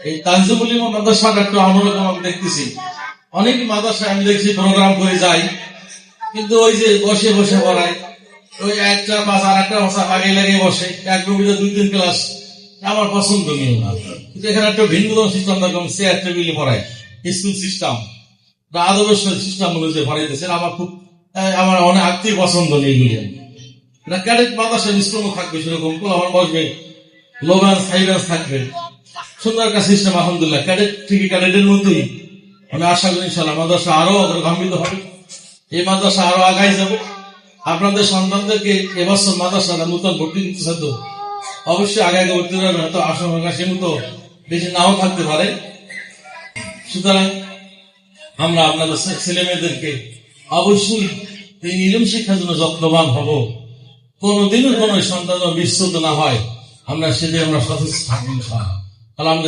এই তানজিমুল ইলম মাদ্রাসার একটা অন্যরকম আমি দেখতেছি। অনেক মাদ্রাসায় আমি দেখছি প্রোগ্রাম করে যাই, কিন্তু ওই যে বসে বসে পড়ায়, ওই একটা মাস আর একটা মাস লাগিয়ে লাগিয়ে বসে, এক রুমিতে 2-3 ক্লাস, আমার পছন্দ নেই না। কিন্তু এখানে একটা ভিন্ন সিস্টেম দেখলাম, চেয়ার টেবিলে পড়ায়, স্কুল সিস্টেম বা আদর্শ সিস্টেম অনুযায়ী পড়াইতেছেন। আমার অনেক আত্মীয় পছন্দ নেই এগুলি। এটা ক্যাডেট মাদ্রাসা স্কুলও থাকবে, সেরকম আমার বসবে, লোগান সাইবেন্স থাকবে, সুন্দর একটা সিস্টেম। আলহামদুলিল্লাহ, ক্যাডেট ঠিকই ক্যাডেটের মতোই আমি আশা করি ইনশাআল্লাহ মাদ্রাসা আরো অগ্রগামিত হবে, এই মাদ্রাসা আরো আগাই যাবে। আপনাদের সন্তানদেরকে এবছর মাদ্রাসা নতুন ভর্তি দিতেছে, তো অবশ্যই আগে আগে ভর্তি হবে, হয়তো আশঙ্কা সে মতো বেশি নাও থাকতে পারে। সুতরাং আমরা আপনাদের ছেলে মেয়েদেরকে অবশ্যই এই ইলম শিক্ষার জন্য যত্নবান হব। কোনদিনও কোন সন্তান বিস্তুত না হয়, আমরা সেদিন আমরা সচেষ্ট থাকবো। আলহামদুলিল্লাহ।